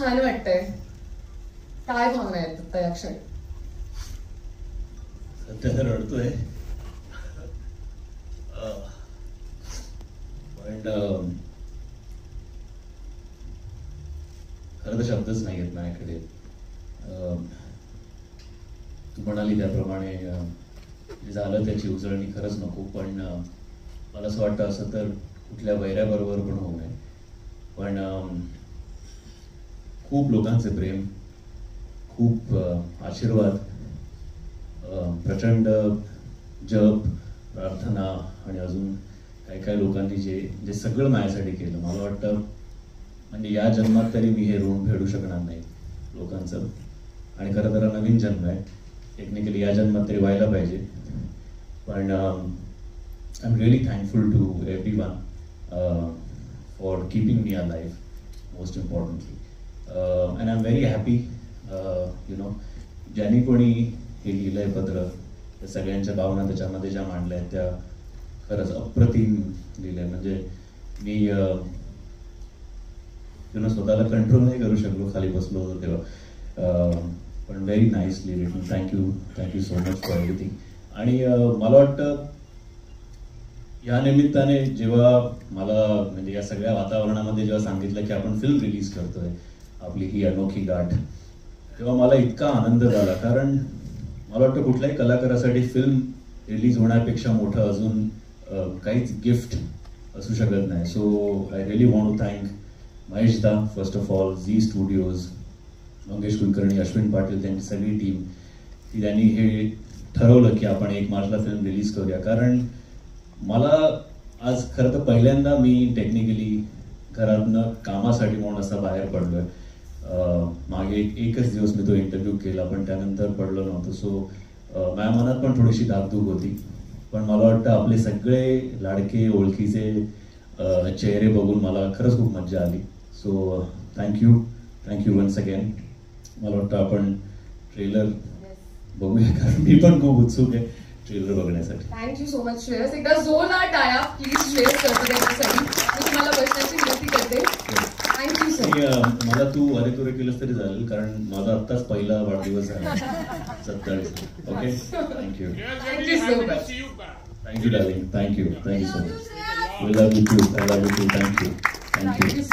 छान वाटतंय. काय भावना आहेत आता या क्षणी? सध्या तर रडतोय, पण खरं तर शब्दच नाही आहेत माझ्याकडे. तू म्हणाली त्याप्रमाणे जे झालं त्याची उजळणी खरंच नको, पण मला असं वाटतं असं तर कुठल्या वैऱ्याबरोबर पण होऊ नये. पण खूप लोकांचे प्रेम, खूप आशीर्वाद, प्रचंड जप, प्रार्थना आणि अजून काही काही लोकांनी जे सगळं माझ्यासाठी केलं, मला वाटतं म्हणजे या जन्मात तरी मी हे ऋण फेडू शकणार नाही लोकांचं. आणि खरं तर नवीन जन्म आहे, टेक्निकली या जन्मात तरी व्हायला पाहिजे. पण I am really thankful to everyone for keeping me alive, most importantly. And I am very happy, you know, ज्यांनी कोणी हे लिहिलंय पत्र, त्या सगळ्यांच्या भावना त्याच्यामध्ये ज्या मांडल्या आहेत त्या खरंच अप्रतिम लिहिलंय. म्हणजे मी यु नो स्वतःला कंट्रोल नाही करू शकलो, खाली बसलो होतो तेव्हा. पण very nicely written. Thank you so much for everything. आणि मला वाटतं या निमित्ताने जेव्हा मला म्हणजे या सगळ्या वातावरणामध्ये जेव्हा सांगितलं की आपण फिल्म रिलीज करतोय आपली ही अनोखी गाठ, तेव्हा मला इतका आनंद झाला. कारण मला वाटतं कुठल्याही कलाकारासाठी फिल्म रिलीज होण्यापेक्षा मोठं अजून काहीच गिफ्ट असू शकत नाही. So I really want to thank महेशदा first of all, Zee studios, Mangesh Kulkarni, Ashwin Patil, त्यांची सगळी टीम, की त्यांनी हे ठरवलं की आपण 1 मार्चला फिल्म रिलीज करूया. कारण मला आज खरं तर पहिल्यांदा मी टेक्निकली घरातनं कामासाठी म्हणून असं बाहेर पडलोय. मागे एकच दिवस मी तो इंटरव्ह्यू केला, पण त्यानंतर पडलो नव्हतं. सो माझ्या मनात पण थोडीशी धाकधूक होती. पण मला वाटतं आपले सगळे लाडके ओळखीचे चेहरे बघून मला खरंच खूप मजा आली. So thank you once again. मला वाटतं आपण ट्रेलर बघूया, कारण मी पण खूप उत्सुक आहे ट्रेलर बघण्यासाठी. Thank you so much Shreyas. एकदा जोरदार टाळ्या प्लीज श्रेयस करतो त्यांच्यासाठी. मी तुम्हाला बसण्याची विनंती करते. Thank you so much. मला तू अरे तुरे केलंस तरी चालेल, कारण माझा आत्ताच पहिला वाढदिवस झाला 27. Okay, thank you so much. Darling. Thank you so much. We love you too. I love you too. Thank you.